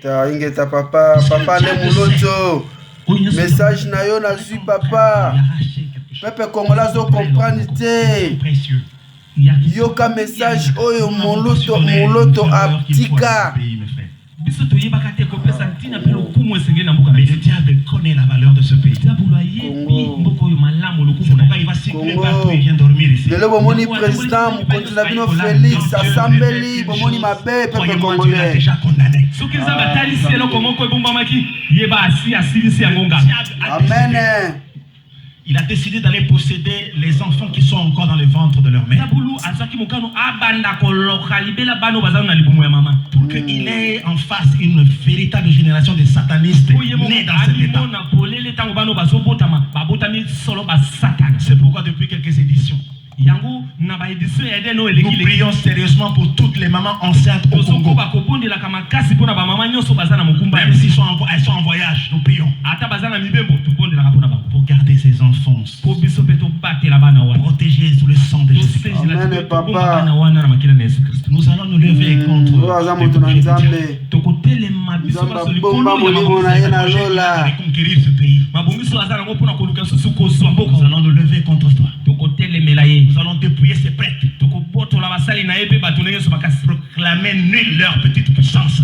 Ingeta papa, papa le mouloto. Message na yo na zui papa. Peuple congolais zo comprendre te. Yoka message oyo mouloto aptika. Mais le diable connaît la valeur de ce pays. C'est pourquoi il va circuler partout et vient dormir ici. Le bomoni président, Mokonzi Félix, Assembly, bomoni mabe, peuple congolais. Déjà condamné. Amen. Il a décidé d'aller posséder les enfants qui sont encore dans le ventre de leur mère. Pour qu'il ait en face une véritable génération de satanistes nés dans cet état. C'est pourquoi depuis quelques éditions, nous prions sérieusement pour toutes les mamans enceintes au Congo. Même si elles sont en voyage, nous prions pour garder ces enfants, protéger sous le sang de Jésus. Amen, papa. Nous allons nous lever contre conquérir ce pays. Nous allons nous lever contre toi. Nous allons dépouiller ces prêtres. Proclamer nulle leur petite puissance.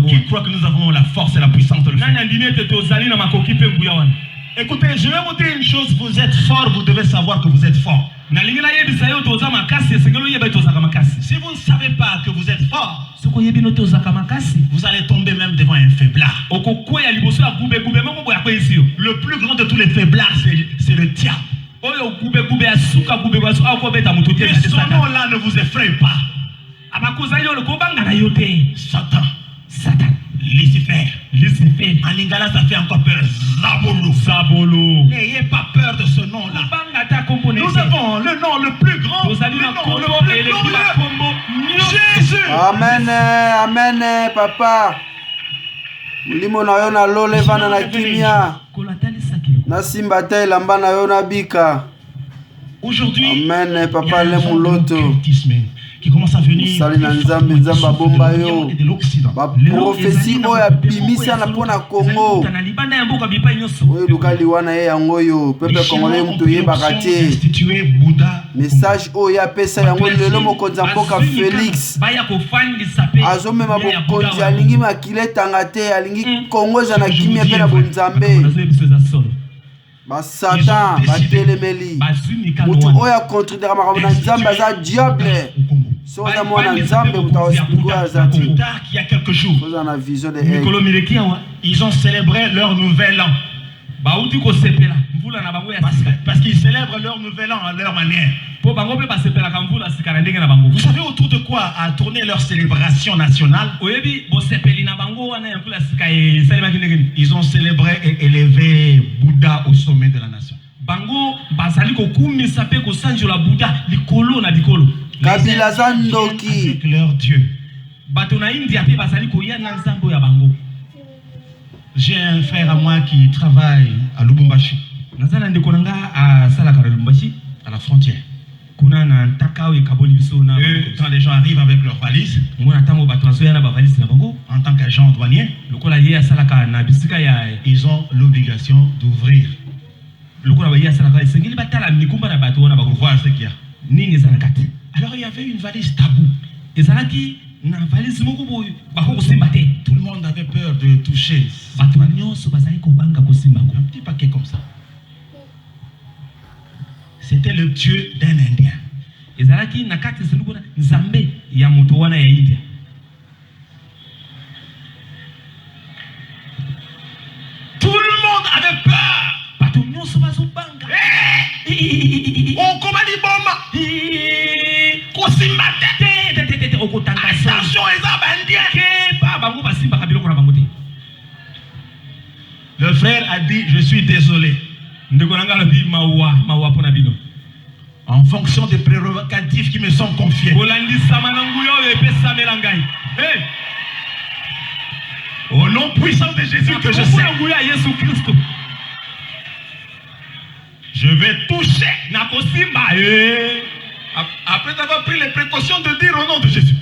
Qui croit que nous avons la force et la puissance de le faire. Écoutez, je vais vous dire une chose. Vous êtes fort, vous devez savoir que vous êtes fort. Si vous ne savez pas que vous êtes fort, vous allez tomber même devant un faiblard. Le plus grand de tous les faiblards, c'est le diable. Et son nom-là ne vous effraie pas. Satan. Lucifer. En lingala, ça fait encore peur. Zabolo. N'ayez pas peur de ce nom-là. Nous avons le nom le plus grand, le nom le plus glorieux. Jésus. Amen, amen, papa. Mulimo na yo na lole vana na kimia. Na simba te lamba na yo na bika. Aujourd'hui, amen, papa le muloto. Qui commence à venir de l'Occident. La prophétie oya bimisa na pona Congo. Message oya pesa yango lelo mokonzi mboka Félix. Azomema bokonzi alingi makile tangate alingi Congo za na kimia pe na bonzambe. Ba Satan ba telemeli. Mutu oya contredira makambo na nzambe aza diable. Il y a quelques jours, ils ont célébré leur nouvel an. Parce qu'ils célèbrent leur nouvel an à leur manière. Vous savez autour de quoi a tourné leur célébration nationale? Ils ont célébré et élevé Bouddha au sommet de la nation. Kabila Zandoki avec leur Dieu. J'ai un frère à moi qui travaille à Lubumbashi, à la frontière. Quand les gens arrivent avec leurs valises, en tant qu'agent douanier, ils ont l'obligation d'ouvrir pour voir ce qu'il y a. Alors il y avait une valise tabou. Tout le monde avait peur de toucher un petit paquet comme ça. C'était le Dieu d'un Indien. Tout le monde avait peur. On commande les bombes. Attention, le frère a dit, je suis désolé. En fonction des prérogatives qui me sont confiées. Au nom puissant de Jésus que je sais. Je vais toucher. Après avoir pris les précautions de dire au nom de Jésus.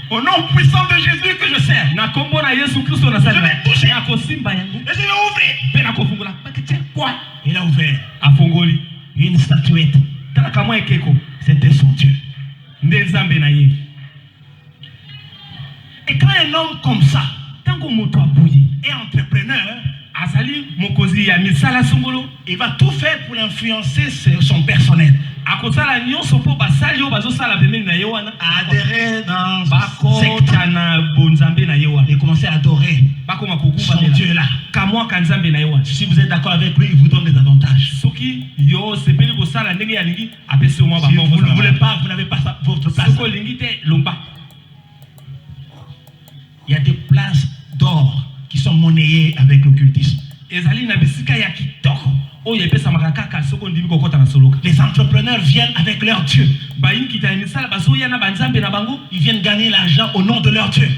Au nom puissant de Jésus que je sers. Je vais toucher. Et je vais ouvrir. Quoi? Il a ouvert. Une statuette. C'était son Dieu. Et quand un homme comme ça est entrepreneur, il va tout faire pour influencer son personnel. À adhérer dans secte et commencer à adorer son Dieu là. Si vous êtes d'accord avec lui, il vous donne des avantages. Si vous ne voulez pas, vous n'avez pas votre place. Il y a des places d'or qui sont monnayées avec l'occultisme. Les entrepreneurs viennent avec leur Dieu. Ils viennent gagner l'argent au nom de leur Dieu.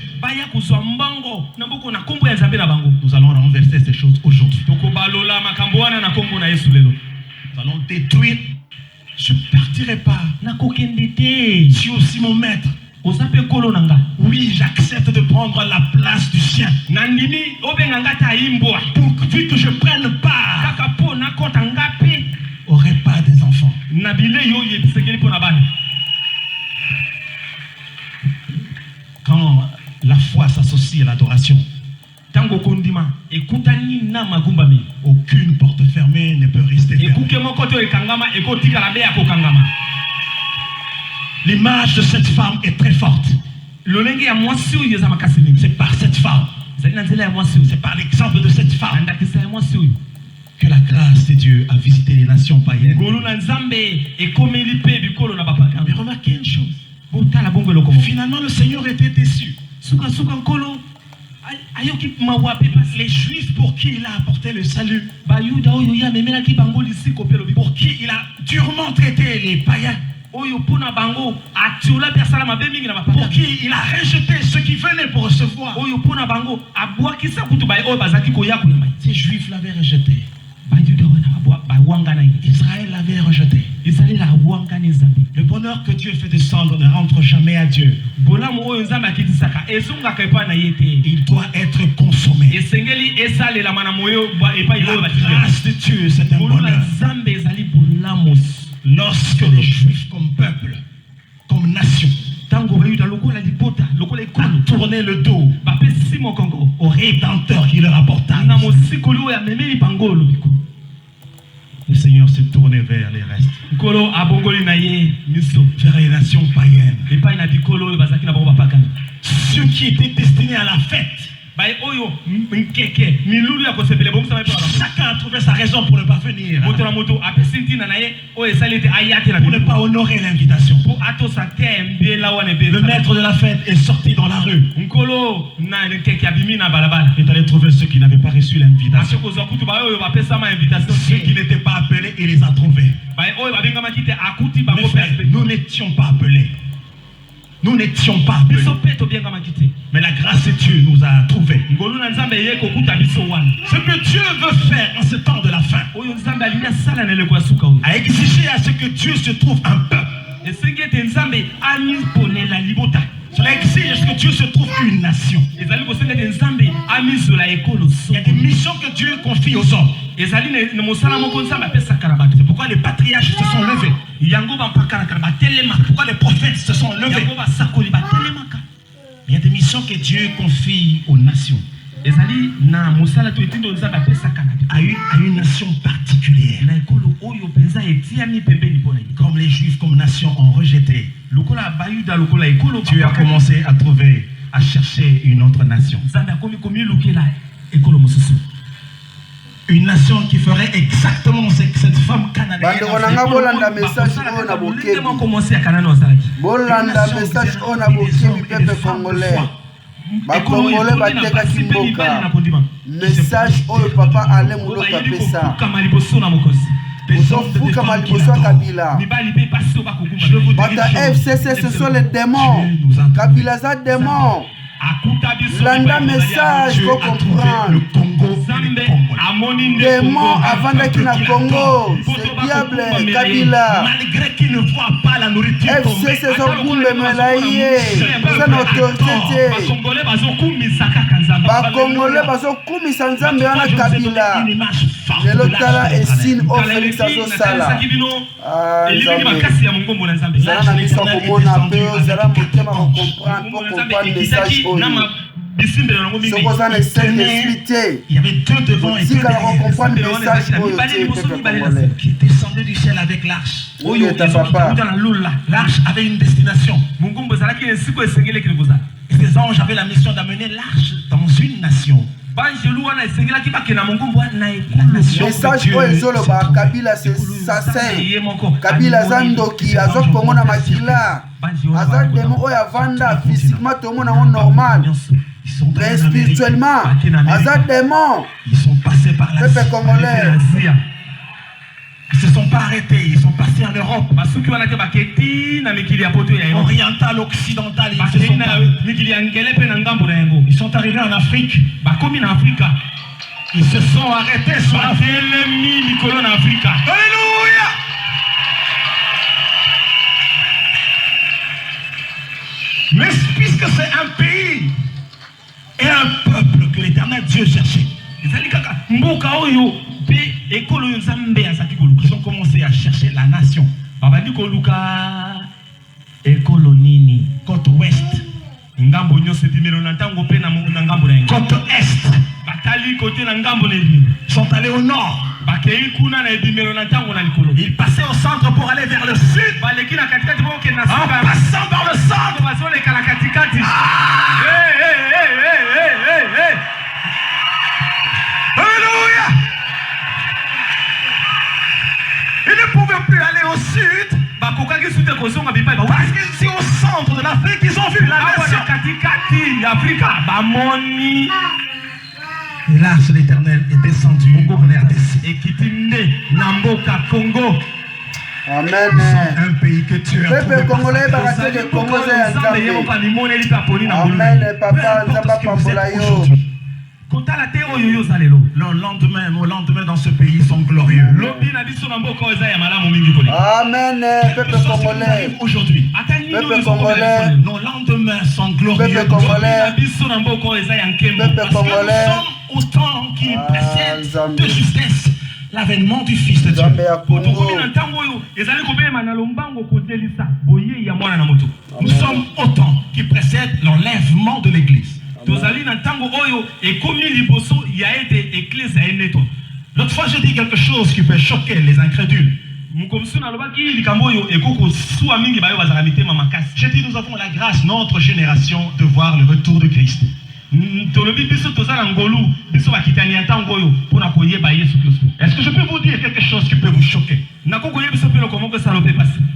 Nous allons renverser ces choses aujourd'hui. Nous allons détruire. Je ne partirai pas. Si aussi mon maître. Oui, j'accepte de prendre la place du sien. Vu que je prenne part au repas des enfants. Quand la foi s'associe à l'adoration, aucune porte fermée ne peut rester fermée. L'image de cette femme est très forte. C'est par cette femme, c'est par l'exemple de cette femme que la grâce de Dieu a visité les nations païennes. Mais remarquez une chose. Finalement, le Seigneur était déçu. Les Juifs pour qui il a apporté le salut, pour qui il a durement traité les païens, pour qui il a rejeté ceux qui venaient pour recevoir. Ces Juifs l'avaient rejeté. Israël l'avait rejeté. Le bonheur que Dieu fait descendre ne rentre jamais à Dieu. Il doit être consommé. La grâce de Dieu, c'est un bonheur. Lorsque les Juifs comme peuple, comme nation, ont tourné le dos au Rédempteur qui leur apporta, le Seigneur s'est tourné vers les restes, vers les nations païennes, ceux qui étaient destinés à la fête. Chacun a trouvé sa raison pour ne pas venir, pour ne pas honorer l'invitation. Le maître de la fête est sorti dans la rue. Il est allé trouver ceux qui n'avaient pas reçu l'invitation. Ceux qui n'étaient pas appelés, il les a trouvés. Mais frère, nous n'étions pas appelés. Nous n'étions pas appelés. Mais la grâce de Dieu nous a trouvés. Ce que Dieu veut faire en ce temps de la fin, a exigé à ce que Dieu se trouve un peuple. Cela exige à ce que Dieu se trouve une nation. Il y a des missions que Dieu confie aux hommes. C'est pourquoi les patriarches se sont levés. Pourquoi les prophètes se sont levés. Il y a des missions que Dieu confie aux nations. À une nation particulière. Comme les Juifs comme nation ont rejeté, Dieu a commencé à trouver, à chercher une autre nation. Une nation qui ferait exactement ce que cette femme cananéenne a message oyo papa ale mulota pesa Ozofuka maliboso Kabila. Bata FCC ce sont les démons. Kabila za démon. Landa message pour comprendre. Le Congo et les Congolais. Démon avant qu'il na Congo. C'est diable Kabila. Malgré qu'ils ne voient pas la nourriture tomber. FC c'est son boule melaye. C'est notre autorité. Bakongolais bazokumisa nzambe wana Kabila. Lelo tala esine o Félix azosala. Zala na biso komona pe zala motema ko comprendre pour comprendre message oyo. Il y avait deux devants et deux derrière qui descendaient du ciel avec l'arche. L'arche avait une destination. Et ces anges avaient la mission d'amener l'arche dans une nation. La nation message de Kabila c'est assassin. Kabila zandoki azok pomona makila. Azak demo oya vanda physiquement tout le monde normal. Mais spirituellement, azak demo. Ils sont passés par la peuple congolais. Ils ne se sont pas arrêtés, ils sont passés en Europe. Oriental, occidental, ils sont arrivés en Afrique. Ils se sont arrêtés sur l'Afrique. Alléluia! Mais puisque c'est un pays et un peuple que l'Éternel Dieu cherchait, ils ont commencé à chercher la nation. Côte ouest, côte est, sont allés au nord. Ils passaient au centre pour aller vers le sud. En passant par le centre. Alléluia! Ils ne pouvaient plus aller au sud. Parce que c'est au centre de l'Afrique qu'ils ont vu la nation. Et l'arche de l'Éternel est descendue en RDC. Amen. Un pays que tu as peuple congolais baraté de Congo Amen. Papa, nzamba pambola yo. Le lendemain dans ce pays sont glorieux. Amen. Peuple congolais. Aujourd'hui. Peuple congolais. Nos lendemains sont glorieux. Peuple congolais. Peuple congolais. Nous sommes autant qui précèdent de justesse l'avènement du Fils de Dieu. Nous sommes autant qui précèdent l'enlèvement de l'Église. L'autre fois, j'ai dit quelque chose qui peut choquer les incrédules. J'ai dit, nous avons la grâce, notre génération, de voir le retour de Christ. Est-ce que je peux vous dire quelque chose qui peut vous choquer?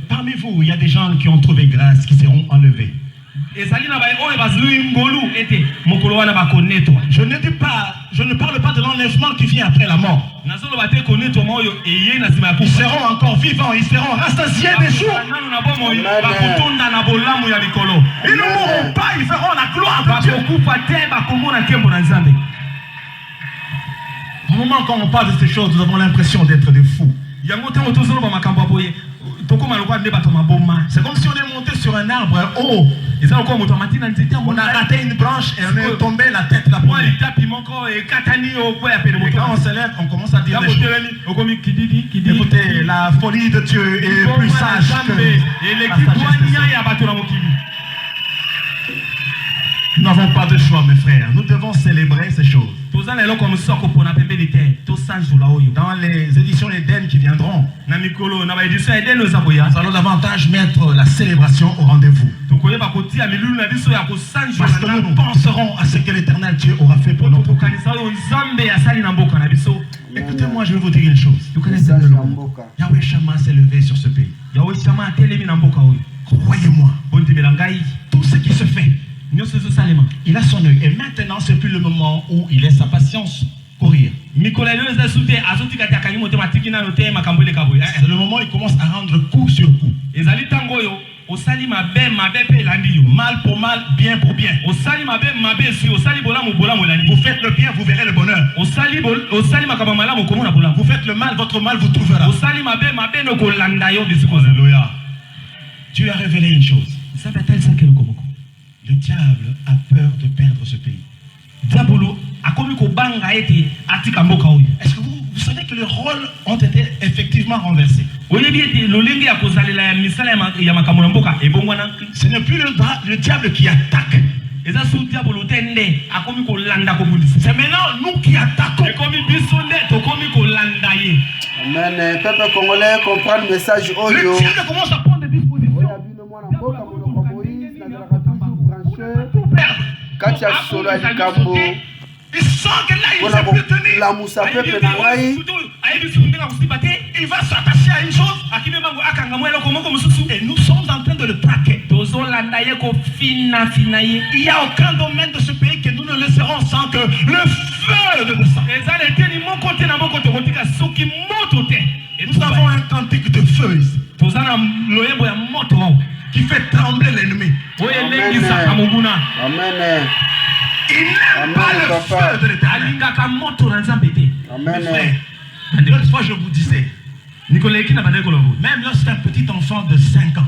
Parmi vous, il y a des gens qui ont trouvé grâce, qui seront enlevés. Je ne parle pas de l'enlèvement qui vient après la mort. Ils seront encore vivants, ils seront rassasiés des jours. Ils ne mourront pas, ils verront la gloire de Dieu. Au moment quand on parle de ces choses, nous avons l'impression d'être des fous. C'est comme si on est monté sur un arbre haut. On a raté une branche et on est tombé la tête la première. Et quand on se lève, on commence à dire des choses. Écoutez, la folie de Dieu est plus sage que la sagesse. Nous n'avons pas de choix, mes frères. Nous devons célébrer ces choses. Dans les éditions Eden qui viendront, nous allons davantage mettre la célébration au rendez-vous. Parce que nous penserons à ce que l'Éternel Dieu aura fait pour notre pays. Écoutez-moi, je vais vous dire une chose. Yahweh Shammah s'est levé sur ce pays. Croyez-moi, tout ce qui se fait, il a son œil. Et maintenant, c'est plus le moment où il laisse sa patience courir. C'est le moment où il commence à rendre coup sur coup. Mal pour mal, bien pour bien. Vous faites le bien, vous verrez le bonheur. Vous faites le mal, votre mal vous trouvera. Alléluia. Dieu a révélé une chose. Le diable a peur de perdre ce pays. Est-ce que vous savez que les rôles ont été effectivement renversés? Ce n'est plus le diable qui attaque. C'est maintenant nous qui attaquons. Amen. Peuple congolais comprend le message. Le diable commence à prendre des dispositions. Il sent que là, il ne sait plus tenir. Il va s'attacher à une chose. Et nous sommes en train de le traquer. Il n'y a aucun domaine de ce pays que nous ne laisserons sans que le feu de descendre. Nous avons un cantique de feu ici qui fait trembler l'ennemi. Amen. Il n'aime pas le feu de l'éternel. Amen. L'autre fois, je vous disais, même lorsqu'un petit enfant de 5 ans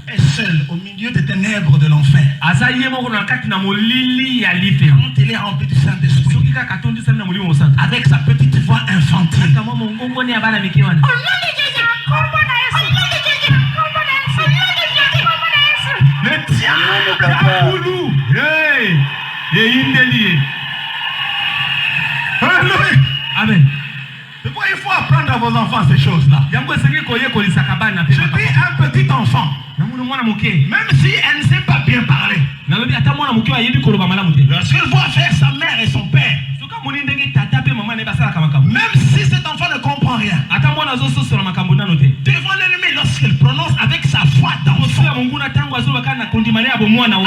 est seul au milieu des ténèbres de l'enfer, quand il est rempli du Saint-Esprit, avec sa petite voix infantile, le diable. Amen. Pourquoi il faut apprendre à vos enfants ces choses-là? Je dis un petit enfant, même si elle ne sait pas bien parler, lorsqu'elle voit faire sa mère et son père, même si cet enfant ne comprend rien, devant l'ennemi, lorsqu'il prononce avec sa foi d'enfant,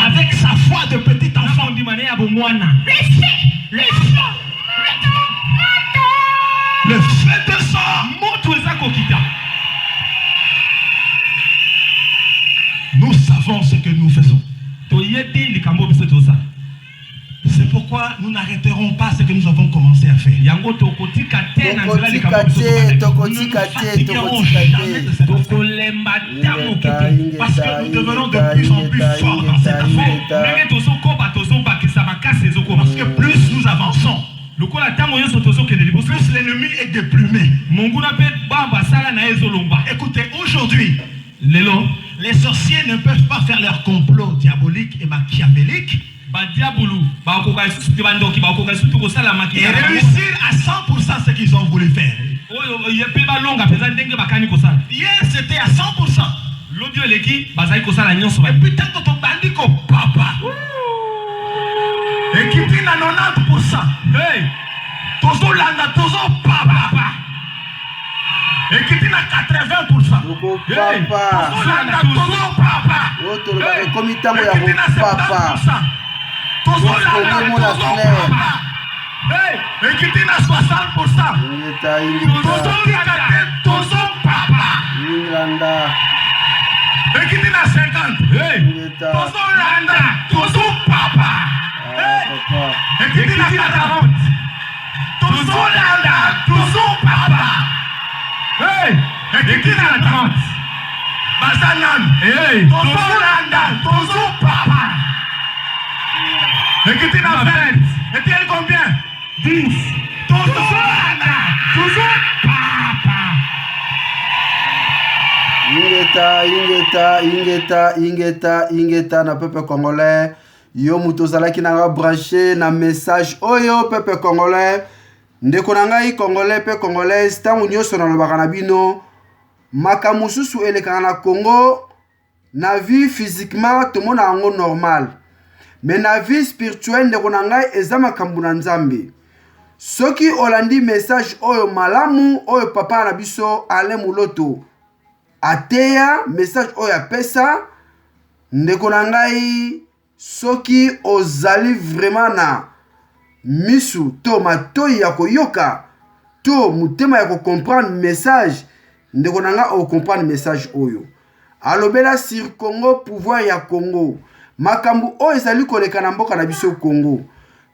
avec sa foi de petit enfant, le feu de sang, nous savons ce que nous faisons. C'est pourquoi nous n'arrêterons pas ce que nous avons commencé à faire. Nous ne nous fatiguerons jamais de cette affaire. Parce que nous devenons de plus en plus forts dans cette affaire. Parce que plus nous avançons, plus l'ennemi est déplumé. Écoutez, aujourd'hui, les sorciers ne peuvent pas faire leur complot diabolique et machiavélique et réussir à 100% ce qu'ils ont voulu faire. Hier c'était à 100%. Et puis tant que ton bandit papa et qui dit à 90%. Tozo landa, tozo papa. Et qui dit à 80%. Tozo landa, tozo papa. Et qui dit à 70%. Tozo landa, tozo papa. Et qui dit à 60%. Tozo landa, tozo papa. Et qui dit à 50%. Tozo landa, tozo papa. Et qui dit à 40%. Tozo landa, tozo papa. Et qui dit à 30%. Basanan. Tozo landa, tozo papa. Et qui dit à 20%. Et tu es combien? 10%. Tozo landa, tozo papa. Ingeta na peuple congolais. Yo mutozalaki nanga branché na message oyo peuple congolais. Ndeko na ngai congolais pe congolaise tangu nyonso na lobaka na bino makambo susu elekaka na Congo na vie physiquement tomona yango normal, mais na vie spirituelle ndeko na ngai eza makambo na Nzambe. Soki olandi message oyo malamu oyo papa na biso Ale Muloto ateya message oyo apesa ndeko na ngai, soki ozali vraiment na misu to matoi ya koyoka to mutema ya ko comprendre message ndeko na nga o comprendre message oyo. alobela sur Congo pouvoir ya Congo makambu o ezali koleka na mboka na biso Congo.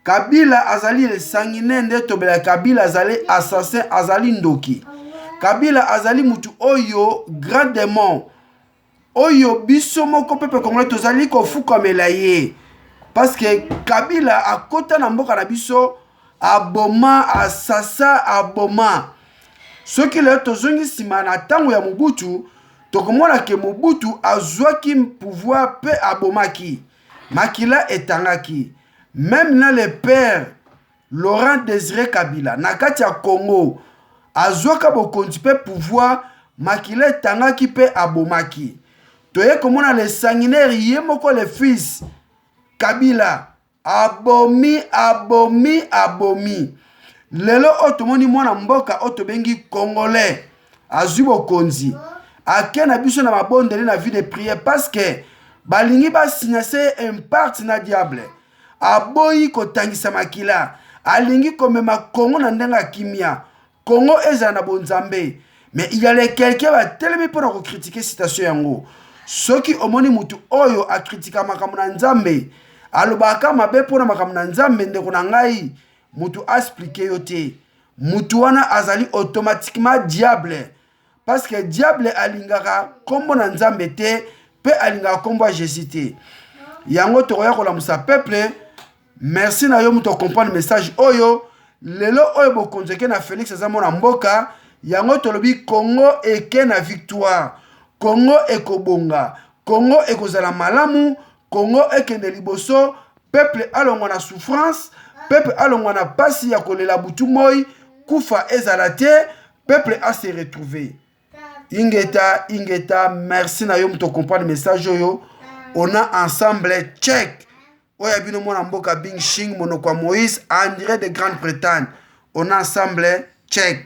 Kabila azali le sanguinaire tobela Kabila azali assassin azali ndoki. Kabila azali mutu oyo grand démon oyo biso moko pepe Congolais tozali kofukamela ye parce que Kabila akota na mboka na biso aboma asasa aboma soki leo tozongi sima na tango ya Mobutu tokomona ke Mobutu azwaki pouvoir pe abomaki makila etangaki même na le père Laurent Désiré Kabila na kati ya Congo azwaka bokonzi pe pouvoir makila etangaki pe abomaki toye komona le sanguinaire ye moko le fils Kabila abomi lelo otomoni mwana mboka otobengi Congolais azwi bokonzi ake na biso na mabondeli na vie de prière parce que balingi basinyase impact na diable aboyi kotangisa makila alingi komema Congo na ndenga kimia Congo ezala na bonzambe mais il y a quelqu'un va telemi pour critiquer citation yango soki omoni mutu oyo akritika makambo na nzambe alobaka mabe pona makambo na nzambe ndeko na ngai mutu expliquer yo te mutu wana azali automatiquement diable parce que diable alingaka kombo na nzambe te pe alingaka kombo ya Jésus te yango tokoya kolamusa peuple merci na yo mutu comprendre message oyo lelo oyo bokonzeke na Félix azamona mboka yango tolobi Congo eke na victoire Congo ekobonga Congo ekozala malamu Congo ekende liboso peuple alongwa na souffrance peuple alongwa na pasi ya kolela butu moi kufa ezala te peuple a se retrouver ingeta merci na yo muto comprendre message oyo on a ensemble check oya bino mona mboka Bing Shing monoko Moïse en direct de Grande-Bretagne on a ensemble check